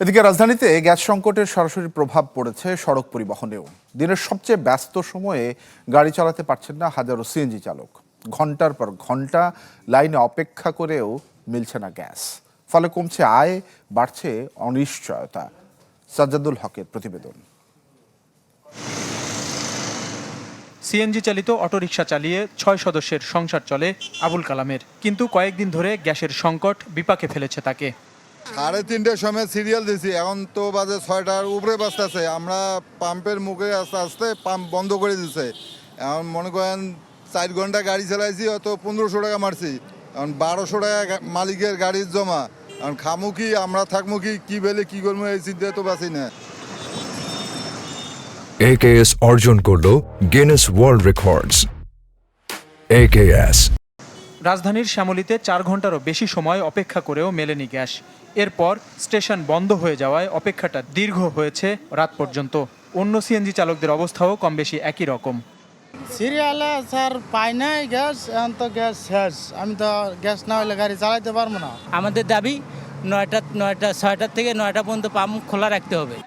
এদিকে রাজধানীতে গ্যাস সংকটের সরাসরি প্রভাব পড়েছে সড়ক পরিবহনেও। দিনের সবচেয়ে ব্যস্ত সময়ে গাড়ি চালাতে পারছেন না হাজারো সিএনজি চালক। ঘন্টার পর ঘন্টা লাইনে অপেক্ষা করেও মিলছে না গ্যাস, ফলে কমছে আয়, বাড়ছে অনিশ্চয়তা। সাজ্জাদুল হকের প্রতিবেদন। সিএনজি চালিত অটোরিকশা চালিয়ে 6 সদস্যের সংসার চলে আবুল কালামের, কিন্তু কয়েকদিন ধরে গ্যাসের সংকট বিপাকে ফেলেছে তাকে। 3:30টার সময় সিরিয়াল দিছি, এখন তো বাজে 6টার উপরে বাজতেছে। আমরা পাম্পের মুখে আস্তে আস্তে পাম্প বন্ধ করে দিছে। এখন মনে করেন 4 ঘন্টা গাড়ি চালাইছি, অত 1500 টাকা মারছি। এখন 1200 টাকা মালিকের গাড়ির জমা। এখন খামু কি, আমরা থাকবো কি বেলে কি করবো, এই চিন্তা তো বাঁচি না। AKS অর্জন করল গিনেস ওয়ার্ল্ড রেকর্ডস। AKS রাজধানীর শ্যামলীতে 4 ঘন্টারও বেশি সময় অপেক্ষা করেও মেলেনি গ্যাস। এরপর স্টেশন বন্ধ হয়ে যাওয়ায় অপেক্ষাটা দীর্ঘ হয়েছে রাত পর্যন্ত। অন্য সিএনজি চালকদের অবস্থাও কম বেশি একই রকম। সিরিয়ালে স্যার পাই নাই গ্যাস, এখন তো গ্যাস শেষ। আমি তো গ্যাস না হলে গাড়ি চালাইতে পারবো না। আমাদের দাবি 6টা থেকে 9টা পর্যন্ত পাম্প খোলা রাখতে হবে।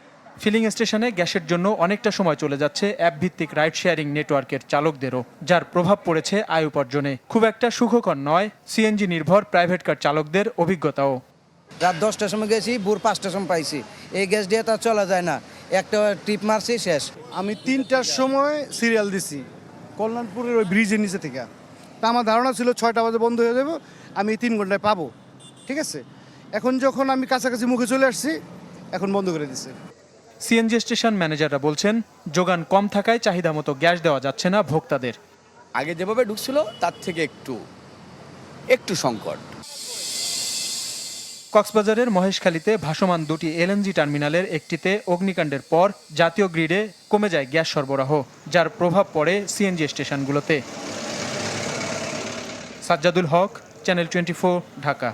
ফিলিং স্টেশনে গ্যাসের জন্য অনেকটা সময় চলে যাচ্ছে অ্যাপভিত্তিক রাইড শেয়ারিং নেটওয়ার্কের চালকদেরও, যার প্রভাব পড়েছে আয় উপার্জনে। খুব একটা সুখকর নয় সিএনজি নির্ভর প্রাইভেট কার চালকদের অভিজ্ঞতাও। রাত 10টার সময় গেছি, ভোর 5টার সময় পাইছি। এই গ্যাস দিয়ে তো চলা যায় না, একটা ট্রিপ মারছি শেষ। আমি 3টার সময় সিরিয়াল দিছি কল্যাণপুরের ওই ব্রিজের নিচে থেকে। তা আমার ধারণা ছিল 6টা বাজে বন্ধ হয়ে যাবে, আমি 3 ঘন্টায় পাবো। ঠিক আছে, এখন যখন আমি কাছাকাছি মুখে চলে আসছি, এখন বন্ধ করে দিছে। সিএনজি স্টেশন ম্যানেজাররা বলছেন, যোগান কম থাকায় চাহিদা মতো গ্যাস দেওয়া যাচ্ছে না ভোক্তাদের। আগে যেভাবে ঢুকছিল তার থেকে একটু সংকট। কক্সবাজারের মহেশখালীতে ভাসমান দুটি এলএনজি টার্মিনালের একটিতে অগ্নিকাণ্ডের পর জাতীয় গ্রিডে কমে যায় গ্যাস সরবরাহ, যার প্রভাব পড়ে সিএনজি স্টেশনগুলোতে। সাজ্জাদুল হক, চ্যানেল 24, ঢাকা।